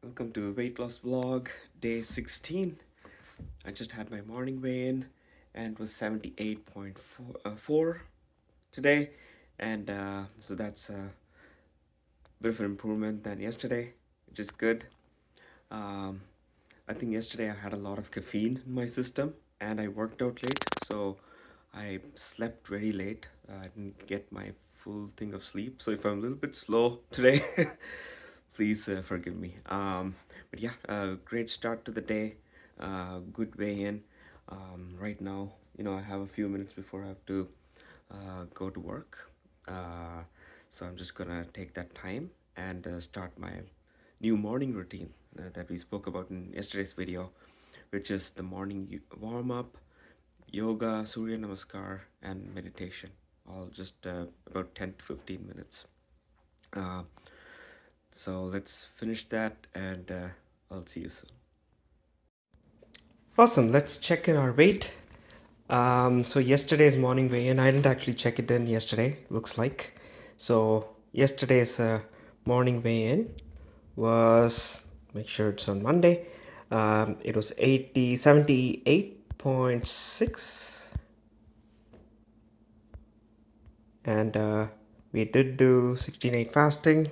Welcome to weight loss vlog day 16. I just had my morning weigh-in and it was 78.4 today, and so that's a bit of an improvement than yesterday, which is good. I think yesterday I had a lot of caffeine in my system and I worked out late, so I slept very late. I didn't get my full thing of sleep, so if I'm a little bit slow today, please forgive me. But yeah, great start to the day. Good way in. Right now, I have a few minutes before I have to go to work. So I'm just gonna take that time and start my new morning routine that we spoke about in yesterday's video, which is the morning warm-up, yoga, Surya Namaskar, and meditation. All just about 10 to 15 minutes. So let's finish that and I'll see you soon. Awesome, let's check in our weight. So yesterday's morning weigh-in, I didn't actually check it in yesterday, looks like. So yesterday's morning weigh-in was, make sure it's on Monday, it was 78.6, and we did do 16/8 fasting.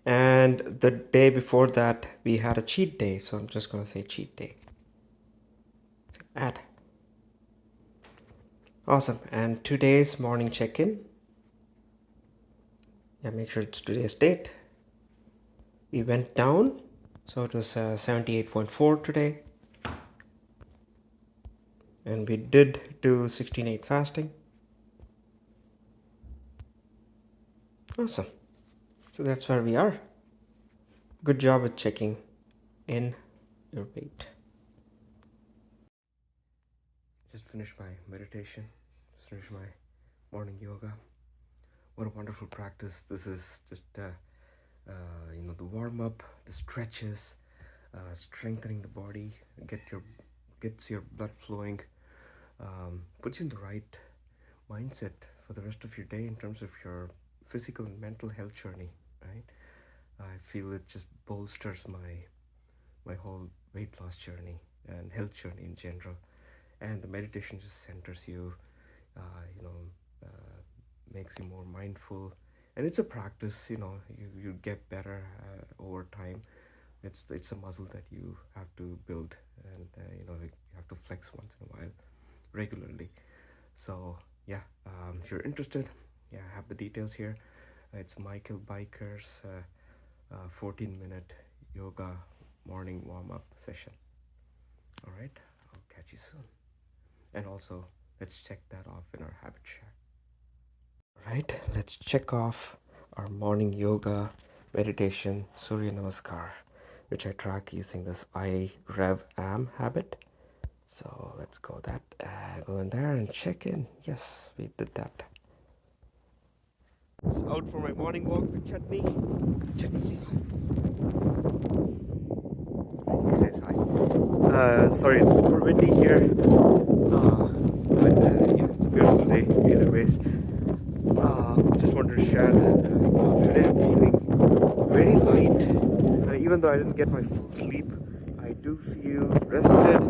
And the day before that, we had a cheat day. So I'm just going to say cheat day. Add. Awesome. And today's morning check-in. Yeah, make sure it's today's date. We went down. So it was 78.4 today. And we did do 16/8 fasting. Awesome. So that's where we are. Good job with checking in your weight. Just finished my meditation. Just finished my morning yoga. What a wonderful practice. This is just the warm-up, the stretches, strengthening the body, gets your blood flowing, puts you in the right mindset for the rest of your day in terms of your physical and mental health journey, right? I feel it just bolsters my whole weight loss journey and health journey in general. And the meditation just centers you, makes you more mindful. And it's a practice, you get better over time. It's a muscle that you have to build, and you have to flex once in a while, regularly. So yeah, if you're interested, yeah, I have the details here. It's Michael Biker's 14-minute yoga morning warm-up session. All right, I'll catch you soon. And also, let's check that off in our habit shack. All right, let's check off our morning yoga, meditation, Surya Namaskar, which I track using this IREV-AM habit. So let's go in there and check in. Yes, we did that. Just out for my morning walk with Chutney. Chutney, he says hi. Sorry, it's super windy here. But yeah, it's a beautiful day either ways. Just wanted to share that today I'm feeling very light. Even though I didn't get my full sleep, I do feel rested.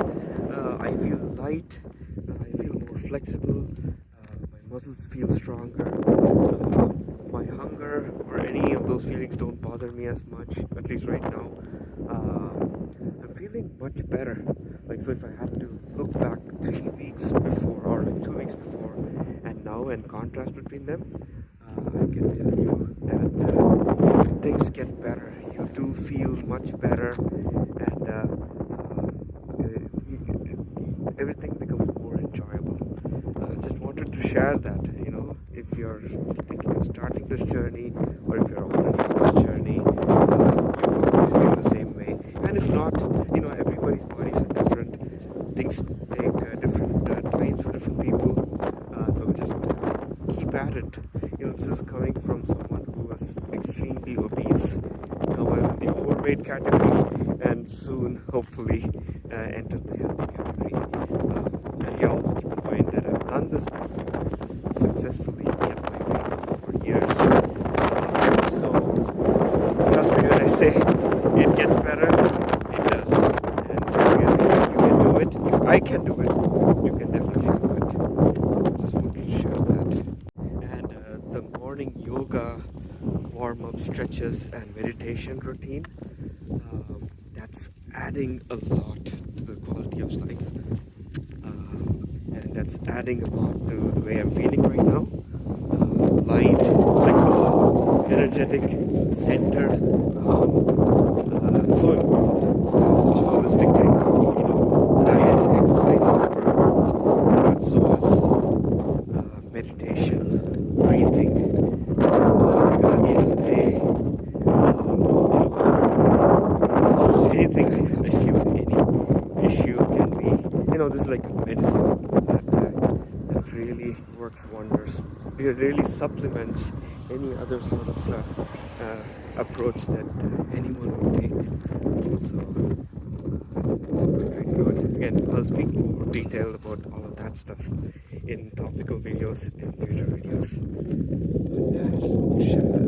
I feel light. I feel more flexible. My muscles feel stronger. My hunger or any of those feelings don't bother me as much, at least right now. I'm feeling much better. So if I had to look back 3 weeks before or 2 weeks before and now and contrast between them, I can tell you that things get better. You do feel much better, and everything becomes more enjoyable. Just wanted to share that, if you're thinking of starting this journey, or if you're already on this journey, you probably feel the same way. And if not, everybody's bodies are different. Things take different times for different people. So just keep at it. This is coming from someone who was extremely obese. Now I'm in the overweight category, and soon, hopefully, enter the healthy category. And yeah, also keep in mind that I've done this before successfully, kept my weight off for years. So trust me when I say it gets better, it does. And again, if you can do it, if I can do it, you can definitely do it. Just wanted to share that. And the morning yoga, warm-up stretches, and meditation routine, that's adding a lot to the quality of life. And that's adding a lot to the way I'm feeling right now. Light, flexible, energetic, centered, so important. Such a holistic thing. Diet, exercise, but so is meditation, breathing. Because at the end of the day, almost anything I feel any issue can be, this is like medicine that really works wonders. It really supplements any other sort of approach that anyone would take. So, very good. Again, I'll speak more detailed about all of that stuff in topical videos and future videos. I just want to share that.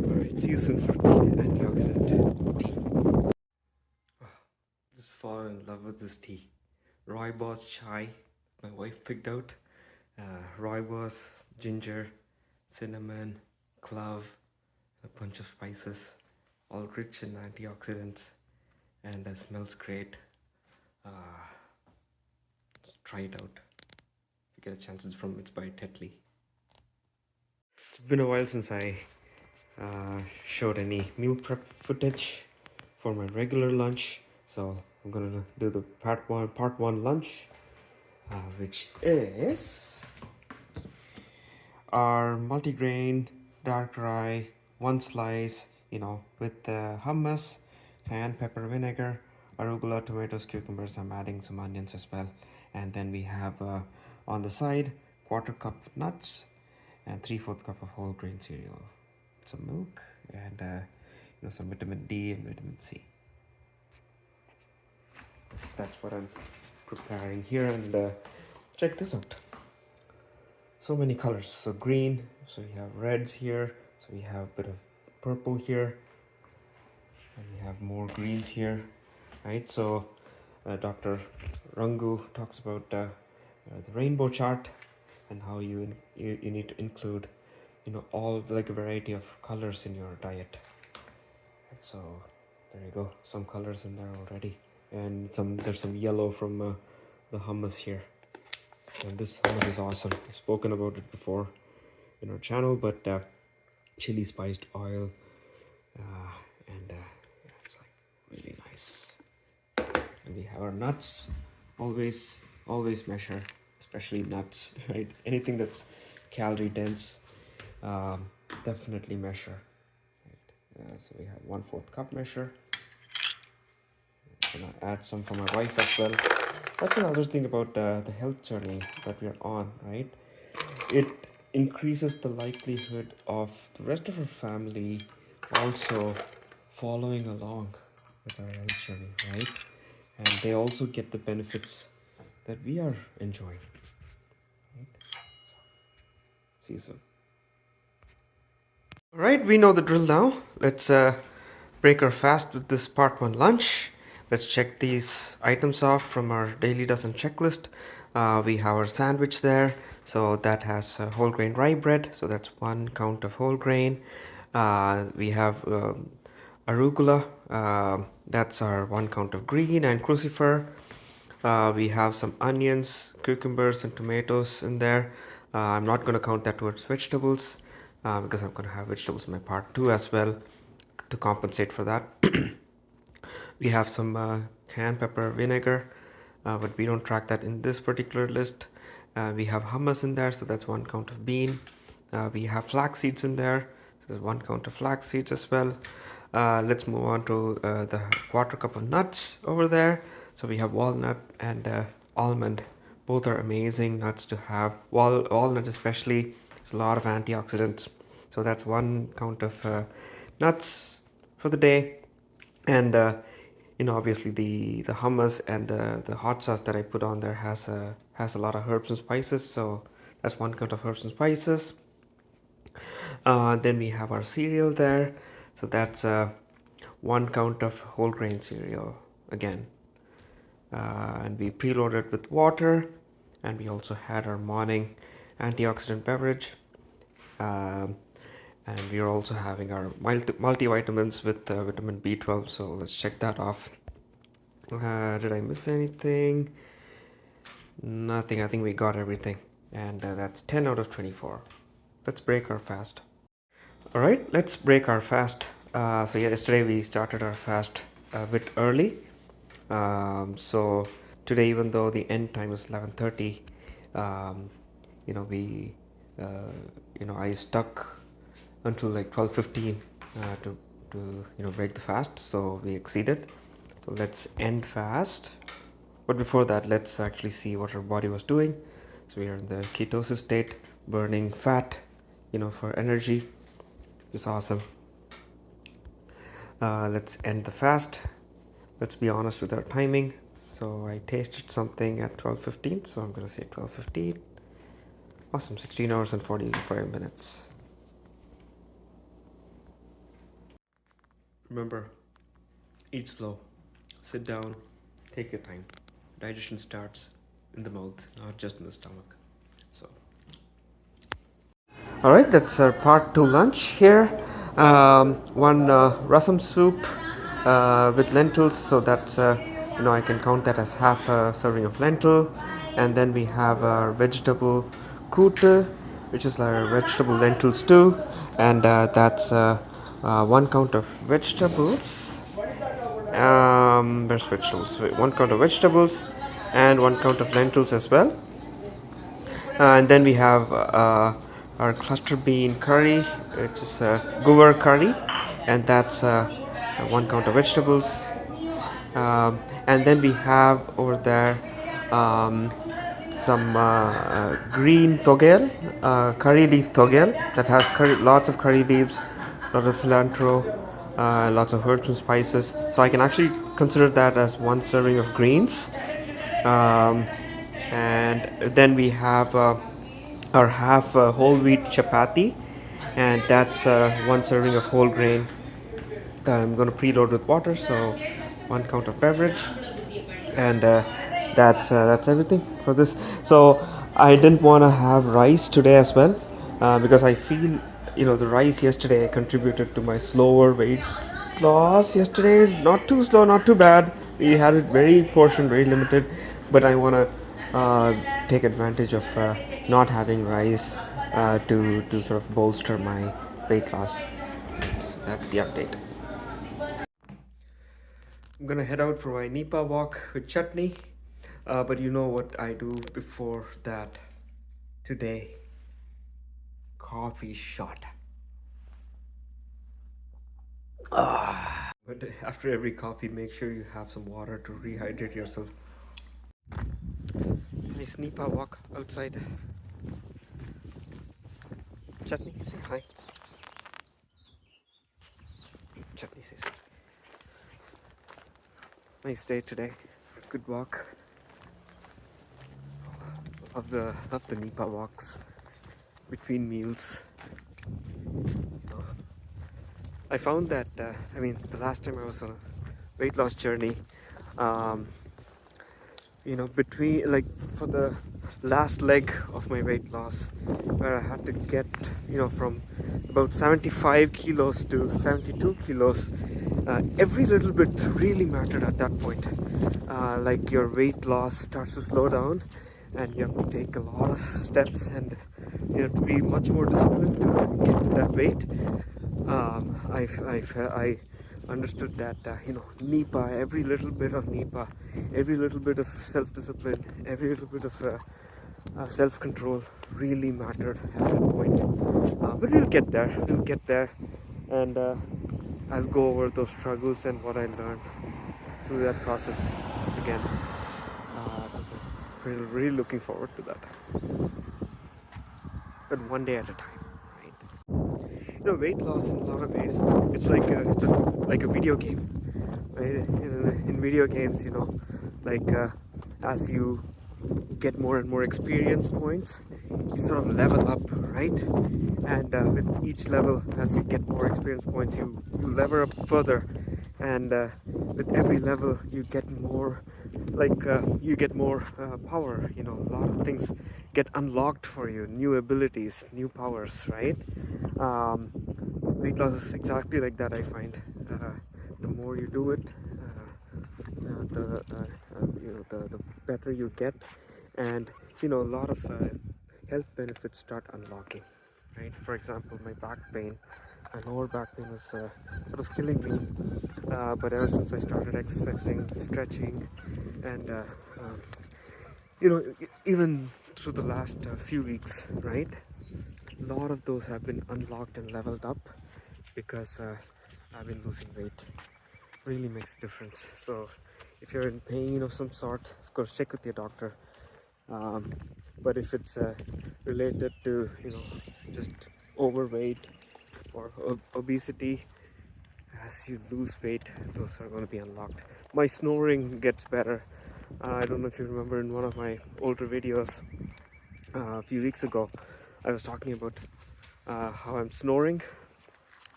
Alright, see you soon for the antioxidant tea. Just fallen in love with this tea. Rooibos chai, my wife picked out. Rooibos, ginger, cinnamon, clove, a bunch of spices, all rich in antioxidants, and smells great. Try it out if you get a chance. It's by Tetley. It's been a while since I showed any meal prep footage for my regular lunch, so I'm gonna do the part one lunch, which is our multigrain dark rye, one slice, with hummus, cayenne pepper vinegar, arugula, tomatoes, cucumbers. I'm adding some onions as well, and then we have on the side 1/4 cup nuts and 3/4 cup of whole grain cereal, some milk, and some vitamin D and vitamin C. That's what I'm preparing here, and check this out. So many colors. So green, so we have reds here, so we have a bit of purple here, and we have more greens here, right? So Dr. Rangu talks about the rainbow chart and how you need to include all like a variety of colors in your diet. So there you go, some colors in there already, and there's some yellow from the hummus here. And this hummus is awesome. I've spoken about it before in our channel, but chili spiced oil, and it's like really nice. And we have our nuts. Always measure, especially nuts, right? Anything that's calorie dense, definitely measure. Right? So we have 1/4 cup measure. I'm gonna add some for my wife as well. That's another thing about the health journey that we're on, right? It increases the likelihood of the rest of our family also following along with our health journey, right? And they also get the benefits that we are enjoying. Right? See you soon. All right, we know the drill now. Let's break our fast with this part one lunch. Let's check these items off from our daily dozen checklist. We have our sandwich there, so that has whole grain rye bread, so that's 1 count of whole grain. We have arugula, that's our 1 count of green, and crucifer. We have some onions, cucumbers, and tomatoes in there. I'm not going to count that towards vegetables because I'm going to have vegetables in my part 2 as well to compensate for that. We have some cayenne pepper vinegar, but we don't track that in this particular list. We have hummus in there, so that's 1 count of bean. We have flax seeds in there, so there's 1 count of flax seeds as well. Let's move on to the 1/4 cup of nuts over there. So we have walnut and almond. Both are amazing nuts to have. Walnut especially, there's a lot of antioxidants. So that's 1 count of nuts for the day. And obviously the hummus and the hot sauce that I put on there has a lot of herbs and spices. So that's 1 count of herbs and spices. Then we have our cereal there. So that's 1 count of whole grain cereal again. And we preloaded with water, and we also had our morning antioxidant beverage. Um, and we are also having our multivitamins with vitamin B12, so let's check that off. Did I miss anything? Nothing. I think we got everything, and that's 10 out of 24. Let's break our fast. All right, let's break our fast. So yeah, yesterday we started our fast a bit early. So today, even though the end time is 11:30, um, we I stuck until like 12:15 to break the fast. So we exceeded. So let's end fast. But before that, let's actually see what our body was doing. So we are in the ketosis state, burning fat, for energy. It's awesome. Let's end the fast. Let's be honest with our timing. So I tasted something at 12:15, so I'm gonna say 12:15. Awesome, 16 hours and 45 minutes. Remember, eat slow, sit down, take your time. Digestion starts in the mouth, not just in the stomach. So, all right, that's our part 2 lunch here. One rasam soup with lentils, so that's I can count that as half a serving of lentil. And then we have our vegetable kute, which is our vegetable lentil stew, and that's 1 count of vegetables. Where's vegetables? Wait, 1 count of vegetables and 1 count of lentils as well. And then we have our cluster bean curry, which is gover curry, and that's 1 count of vegetables. And then we have over there some green togel, curry leaf togel that has lots of curry leaves, lots of cilantro, lots of herbs and spices. So I can actually consider that as 1 serving of greens. And then we have our half whole wheat chapati, and that's 1 serving of whole grain. I'm going to preload with water, so 1 count of beverage, and that's everything for this. So I didn't want to have rice today as well, because I feel the rice yesterday contributed to my slower weight loss yesterday. Not too slow, not too bad. We had it very portion, very limited, but I want to take advantage of not having rice to sort of bolster my weight loss. So that's the update. I'm gonna head out for my Nipa walk with chutney, but you know what I do before that today? Coffee shot. But after every coffee, make sure you have some water to rehydrate yourself. Nice Nipa walk outside. Chutney, say hi. Chutney says hi. Nice day today. Good walk. Love the Nipa walks between meals. I found that the last time I was on a weight loss journey, between for the last leg of my weight loss, where I had to get from about 75 kilos to 72 kilos, every little bit really mattered at that point. Like your weight loss starts to slow down, and you have to take a lot of steps, and you have to be much more disciplined to get to that weight. I understood that Nipa, every little bit of Nipa, every little bit of self-discipline, every little bit of self-control really mattered at that point. But we'll get there, and I'll go over those struggles and what I learned through that process again. So really looking forward to that. But one day at a time, right? Weight loss in a lot of ways, it's like like a video game. Right? In video games, as you get more and more experience points, you sort of level up, right? And with each level, as you get more experience points, you level up further, and with every level you get more, like you get more power. You know, a lot of things get unlocked for you, new abilities, new powers, right? Weight loss is exactly like that, I find. The more you do it, the better you get, and you know, a lot of health benefits start unlocking, right? For example, my back pain, my lower back pain was sort of killing me, but ever since I started exercising, stretching, and um, you know, even through the last few weeks, right, a lot of those have been unlocked and leveled up because I've been losing weight. Really makes a difference. So if you're in pain of some sort, of course check with your doctor, um, but if it's related to, you know, just overweight or obesity, as you lose weight, those are going to be unlocked. My snoring gets better. I don't know if you remember, in one of my older videos a few weeks ago, I was talking about how I'm snoring.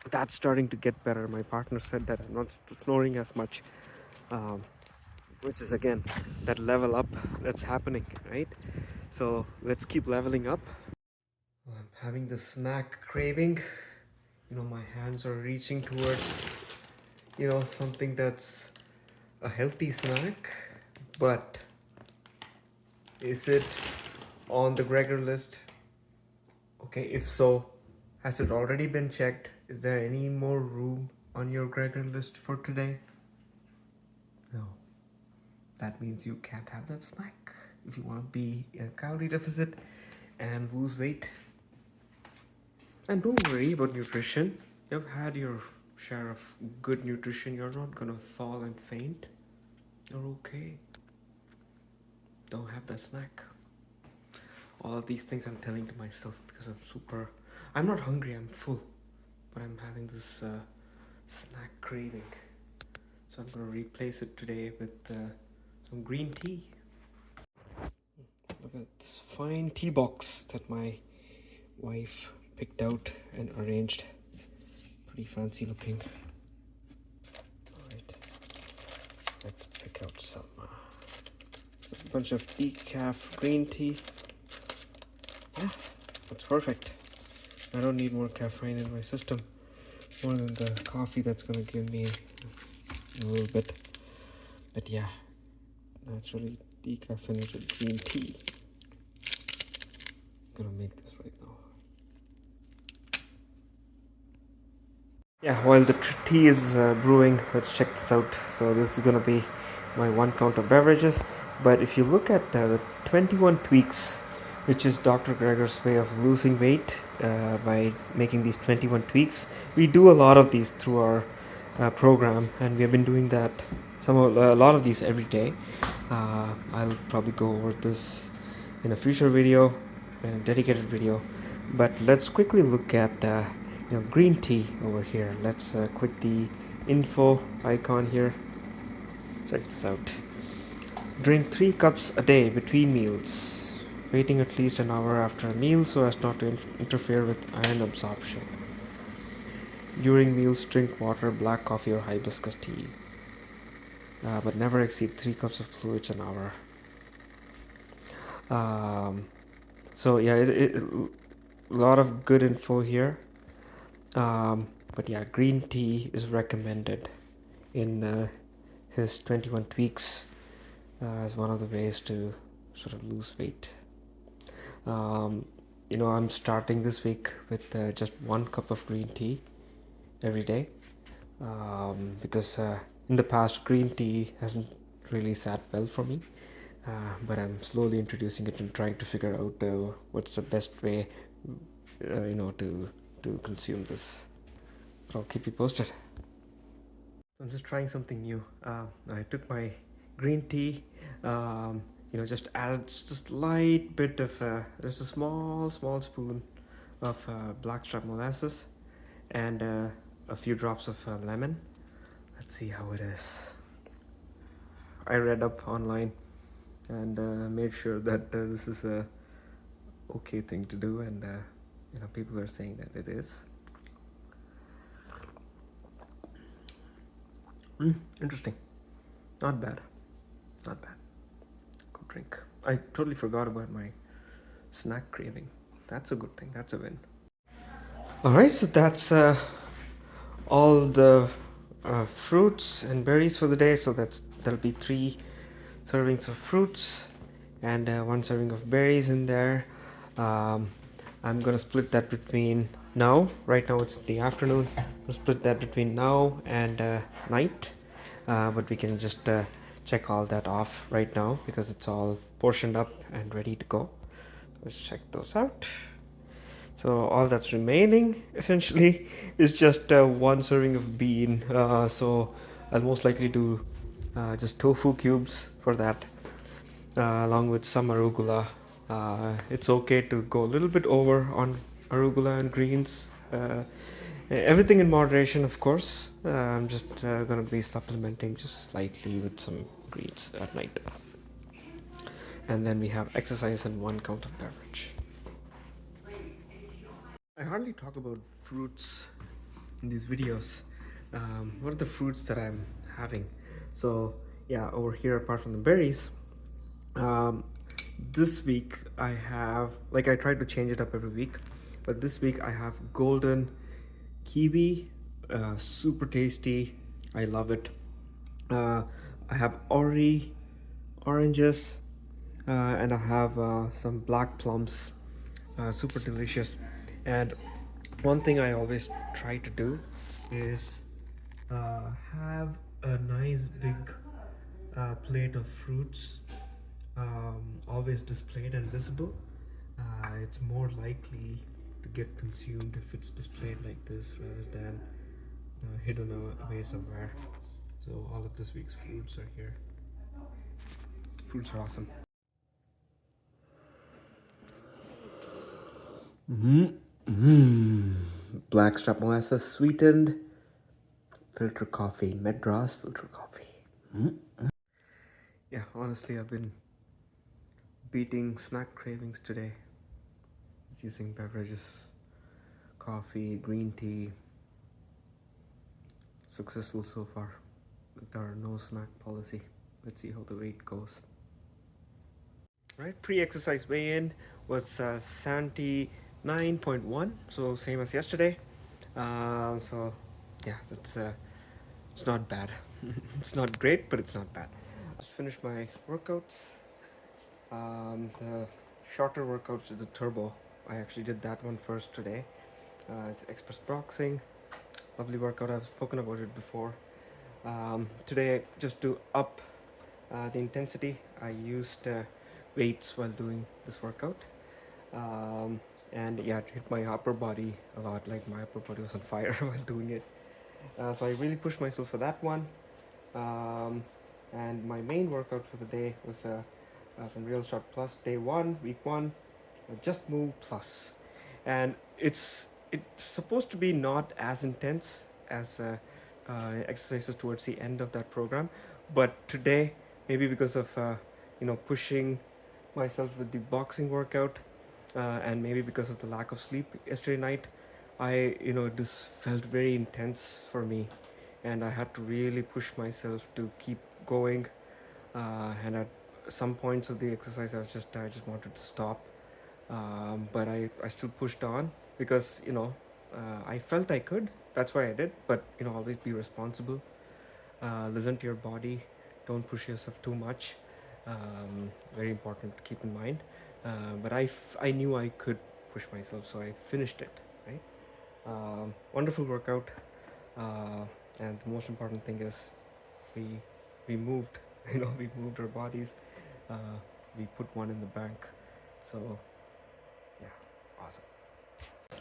That's starting to get better. My partner said that I'm not snoring as much, um, which is again that level up that's happening, right? So let's keep leveling up. Well, I'm having the snack craving. You know, my hands are reaching towards, you know, something that's a healthy snack, but is it on the Gregor list? Okay, if so, has it already been checked? Is there any more room on your Gregor list for today? No. That means you can't have that snack if you want to be in a calorie deficit and lose weight. And don't worry about nutrition. You've had your share of good nutrition. You're not gonna fall and faint. You're okay. Don't have that snack. All of these things I'm telling to myself because I'm not hungry, I'm full, but I'm having this snack craving. So I'm gonna replace it today with some green tea. Look at this fine tea box that my wife picked out and arranged. Pretty fancy looking. Alright, let's pick out some a bunch of decaf green tea. Yeah, that's perfect. I don't need more caffeine in my system, more than the coffee that's gonna give me a little bit. But yeah, naturally decaffeinated green tea. I'm gonna make this right now. Yeah, while the tea is brewing, let's check this out. So this is gonna be my 1 count of beverages. But if you look at the 21 tweaks, which is Dr. Gregor's way of losing weight by making these 21 tweaks, we do a lot of these through our program, and we have been doing that a lot of these every day. I'll probably go over this in a future video, in a dedicated video. But let's quickly look at green tea over here. Let's click the info icon here. Check this out. Drink 3 cups a day between meals, waiting at least an hour after a meal so as not to interfere with iron absorption. During meals, drink water, black coffee, or hibiscus tea, but never exceed 3 cups of fluids an hour. So yeah, a lot of good info here. But yeah, green tea is recommended in his 21 tweaks as one of the ways to sort of lose weight. I'm starting this week with just 1 cup of green tea every day, because in the past green tea hasn't really sat well for me, but I'm slowly introducing it and trying to figure out what's the best way to consume this. But I'll keep you posted. I'm just trying something new. I took my green tea, just added just a light bit of, just a small spoon of blackstrap molasses and a few drops of lemon. Let's see how it is. I read up online and made sure that this is a okay thing to do, and people are saying that it is. Interesting. Not bad. Not bad. Good drink. I totally forgot about my snack craving. That's a good thing. That's a win. All right, so that's all the fruits and berries for the day. So that'll be 3 servings of fruits and 1 serving of berries in there. Um, I'm gonna split that between now. Right now it's the afternoon. I'll split that between now and night. But we can just check all that off right now because it's all portioned up and ready to go. Let's check those out. So all that's remaining essentially is just 1 serving of bean. So I'll most likely do just tofu cubes for that, along with some arugula. It's okay to go a little bit over on arugula and greens. Everything in moderation, of course. I'm just gonna be supplementing just slightly with some greens at night. And then we have exercise and 1 count of beverage. I hardly talk about fruits in these videos. What are the fruits that I'm having? So yeah, over here, apart from the berries, um, this week I have, like, I try to change it up every week, but this week I have golden kiwi, super tasty. I love it. I have oranges, and I have some black plums, super delicious. And one thing I always try to do is have a nice big plate of fruits, always displayed and visible. It's more likely to get consumed if it's displayed like this rather than hidden away somewhere. So all of this week's fruits are here. Fruits are awesome. Blackstrap molasses sweetened filter coffee, Madras filter coffee. Yeah, honestly, I've been beating snack cravings today using beverages, coffee, green tea. Successful so far with our no snack policy. Let's see how the weight goes. Right, pre-exercise weigh-in was 79.1, so same as yesterday. So yeah, that's it's not bad. It's not great, but it's not bad. Just finished my workouts. The shorter workouts is the turbo. I actually did that one first today. It's express boxing. Lovely workout. I've spoken about it before. Today, just to up the intensity, I used weights while doing this workout. And yeah, it hit my upper body a lot. Like, my upper body was on fire while doing it. So I really pushed myself for that one. And my main workout for the day was from Real Shot Plus, day 1, week 1, Just Move Plus. And it's supposed to be not as intense as exercises towards the end of that program, but today, maybe because of pushing myself with the boxing workout, and maybe because of the lack of sleep yesterday night, this felt very intense for me, and I had to really push myself to keep going. And at some points of the exercise, I just wanted to stop, but I still pushed on because I felt I could. That's why I did. But always be responsible. Listen to your body. Don't push yourself too much. Very important to keep in mind. But I knew I could push myself, so I finished it. Right. Wonderful workout. And the most important thing is we moved. We moved our bodies. We put one in the bank. So yeah, awesome.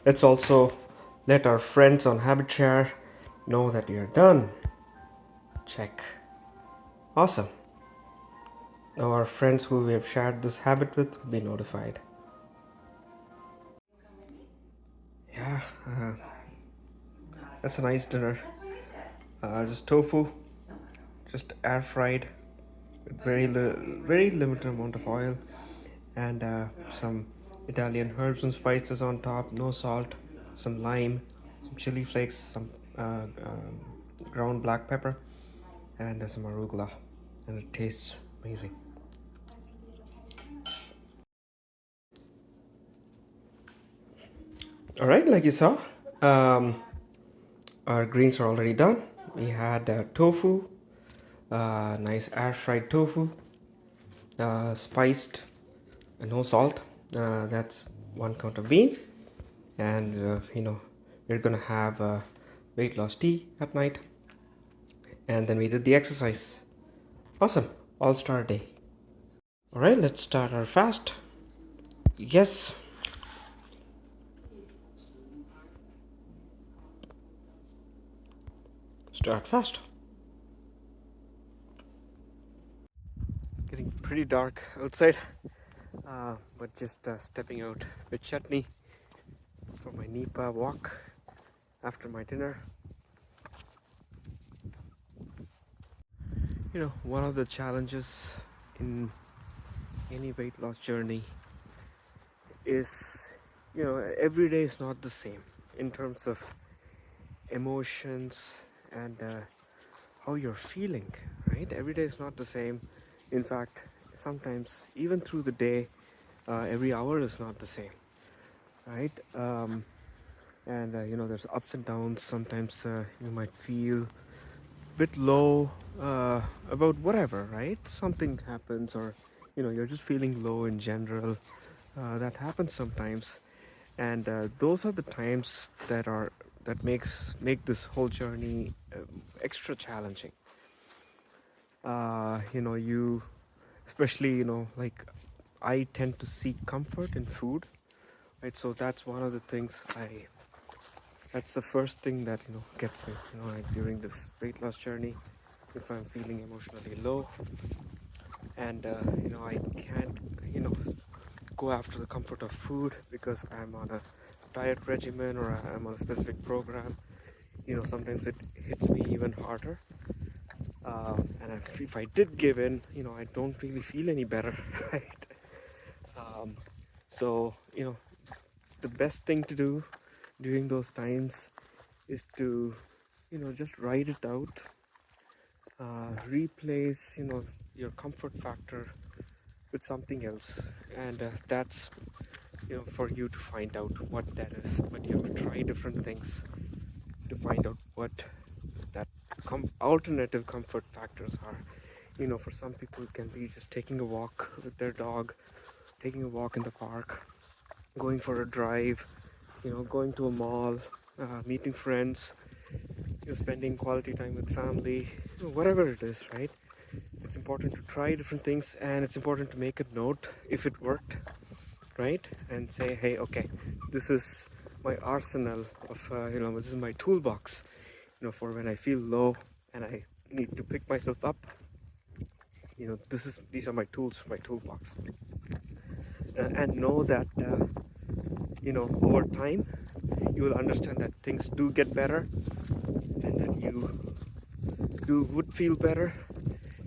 Let's also let our friends on HabitShare know that we are done. Check. Awesome. Now our friends who we have shared this habit with will be notified. Yeah, that's a nice dinner. Just tofu, just air fried with very limited amount of oil, and some Italian herbs and spices on top. No salt, some lime, some chili flakes, some ground black pepper, and some arugula, and it tastes amazing. All right, like you saw, um, our greens are already done. We had tofu, nice air fried tofu, spiced, no salt. That's 1 count of bean, and we're gonna have weight loss tea at night, and then we did the exercise. Awesome, all-star day. All right, let's start our fast. Yes, start fast. Getting pretty dark outside, but just stepping out with chutney for my Nipa walk after my dinner. One of the challenges in any weight loss journey is, every day is not the same in terms of emotions and how you're feeling, right? Every day is not the same. In fact, sometimes even through the day, every hour is not the same, right? And there's ups and downs. Sometimes you might feel a bit low about whatever, right? Something happens, or you're just feeling low in general. That happens sometimes, and those are the times that make this whole journey extra challenging. You especially, like, I tend to seek comfort in food, right? So that's one of the things that's the first thing that gets me, like during this weight loss journey. If I'm feeling emotionally low, and I can't go after the comfort of food because I'm on a diet regimen or I'm on a specific program, sometimes it hits me even harder. And if I did give in, I don't really feel any better, right? Um, so, the best thing to do during those times is to, just write it out, replace, your comfort factor with something else, and that's for you to find out what that is. But you have to try different things to find out what that alternative comfort factors are. For some people it can be just taking a walk with their dog, taking a walk in the park, going for a drive, going to a mall, meeting friends, spending quality time with family, whatever it is, right? It's important to try different things, and it's important to make a note if it worked, right? And say, hey, okay, this is my arsenal of, this is my toolbox, for when I feel low and I need to pick myself up. These are my tools for my toolbox, and know that over time you will understand that things do get better, and that you would feel better,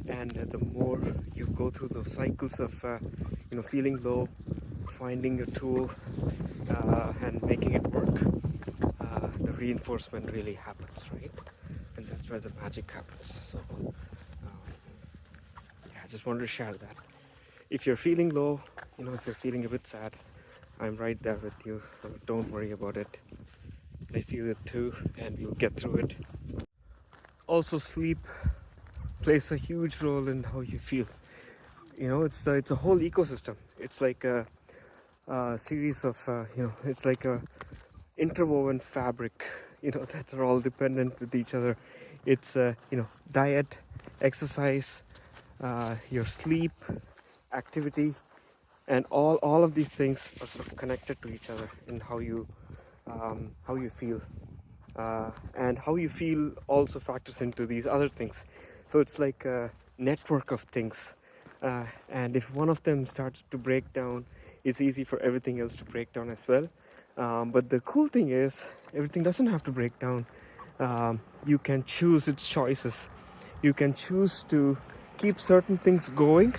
and the more you go through those cycles of feeling low, finding a tool, and making it work, the reinforcement really happens, right? And that's where the magic happens. So yeah, I just wanted to share that. If you're feeling low, if you're feeling a bit sad, I'm right there with you. So don't worry about it. I feel it too, and you'll get through it. Also, sleep plays a huge role in how you feel. It's a whole ecosystem. It's like a series of it's like a interwoven fabric, that are all dependent with each other. It's diet, exercise, your sleep, activity, and all of these things are sort of connected to each other in how you feel, and how you feel also factors into these other things. So it's like a network of things, and if one of them starts to break down, it's easy for everything else to break down as well. But the cool thing is, everything doesn't have to break down. You can choose its choices. You can choose to keep certain things going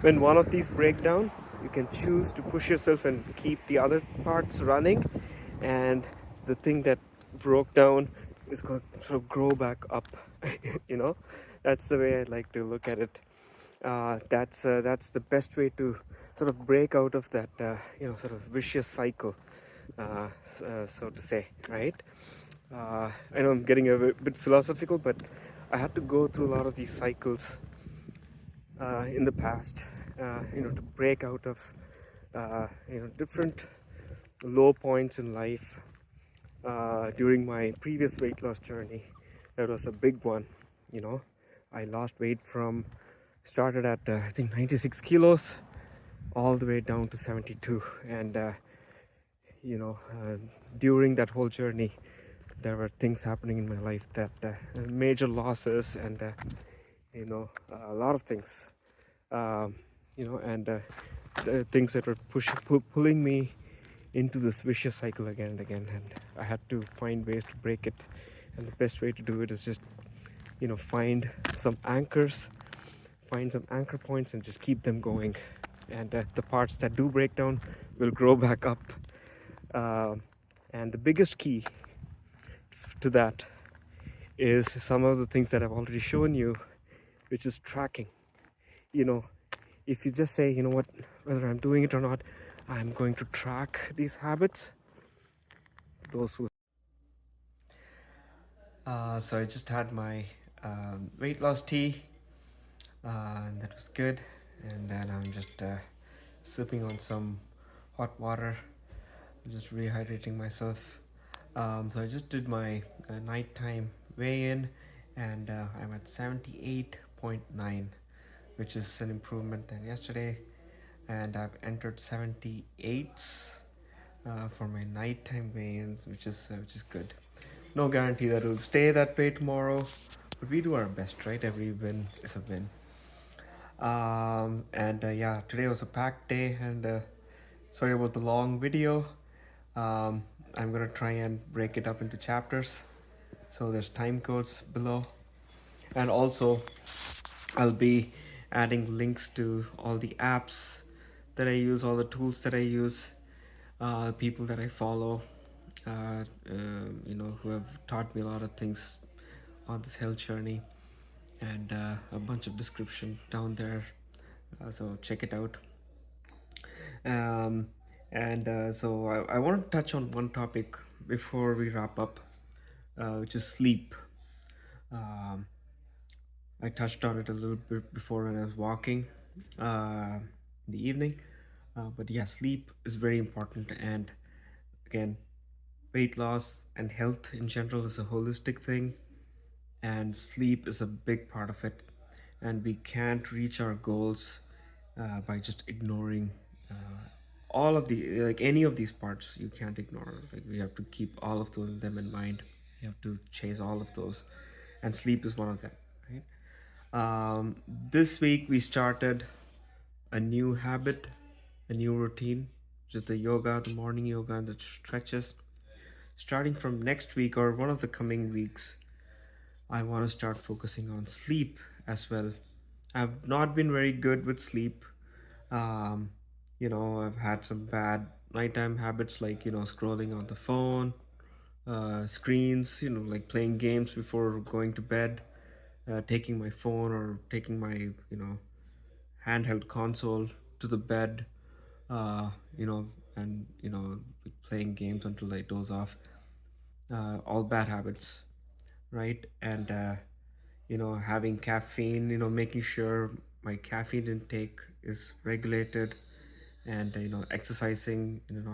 when one of these break down. You can choose to push yourself and keep the other parts running, and the thing that broke down is going to sort of grow back up. you know That's the way I like to look at it. That's the best way to sort of break out of that sort of vicious cycle, so to say, right? I know I'm getting a bit philosophical, but I had to go through a lot of these cycles in the past, to break out of different low points in life. During my previous weight loss journey, that was a big one. You know, I lost weight from started at I think 96 kilos all the way down to 72, and you know, uh, during that whole journey, there were things happening in my life that major losses and a lot of things, um, and things that were pulling me into this vicious cycle again and again, and I had to find ways to break it. And the best way to do it is just find some anchors, find some anchor points, and just keep them going. And the parts that do break down will grow back up. Um and the biggest key to that is some of the things that I've already shown you, which is tracking. You know, if you just say, you know what, whether I'm doing it or not, I'm going to track these habits, those will. So I just had my weight loss tea, and that was good. And then I'm just sipping on some hot water, just rehydrating myself. So I just did my nighttime weigh-in, and I'm at 78.9, which is an improvement than yesterday. And I've entered 78s for my nighttime weigh-ins, which is good. No guarantee that it'll stay that way tomorrow, but we do our best, right? Every win is a win. And yeah, today was a packed day, and sorry about the long video. um, I'm gonna try and break it up into chapters, so there's time codes below, and also I'll be adding links to all the apps that I use, all the tools that I use, people that I follow, who have taught me a lot of things on this health journey, and a bunch of description down there, so check it out. um, and so I want to touch on one topic before we wrap up, which is sleep. um, I touched on it a little bit before when I was walking in the evening, but yeah, sleep is very important. And again, weight loss and health in general is a holistic thing, and sleep is a big part of it. And we can't reach our goals by just ignoring all of the, like, any of these parts. You can't ignore, like, we have to keep all of them in mind. You have to chase all of those, and sleep is one of them, right? This week we started a new habit, a new routine, just the yoga, the morning yoga, and the stretches. Starting from next week or one of the coming weeks, I want to start focusing on sleep as well. I've not been very good with sleep. Um, I've had some bad nighttime habits, like, scrolling on the phone, screens, like playing games before going to bed, taking my phone or taking my, handheld console to the bed, uh, you know, and, playing games until I doze off. All bad habits, right? And having caffeine, making sure my caffeine intake is regulated, and exercising in an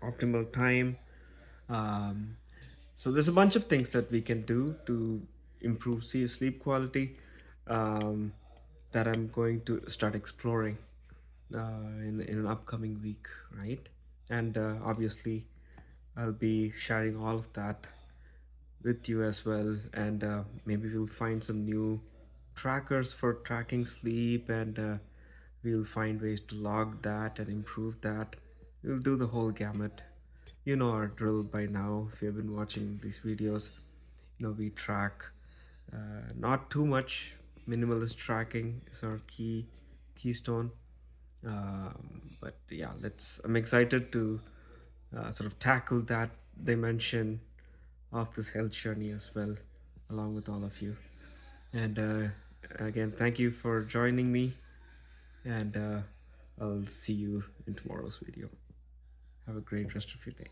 optimal time. um, so there's a bunch of things that we can do to improve sleep quality, um, that I'm going to start exploring in an upcoming week, right? And obviously I'll be sharing all of that with you as well. And maybe we'll find some new trackers for tracking sleep, and we'll find ways to log that and improve that. We'll do the whole gamut. You know our drill by now if you've been watching these videos. We track, not too much. Minimalist tracking is our keystone. But yeah, I'm excited to sort of tackle that dimension of this health journey as well, along with all of you. And Again, thank you for joining me, and I'll see you in tomorrow's video. Have a great rest of your day.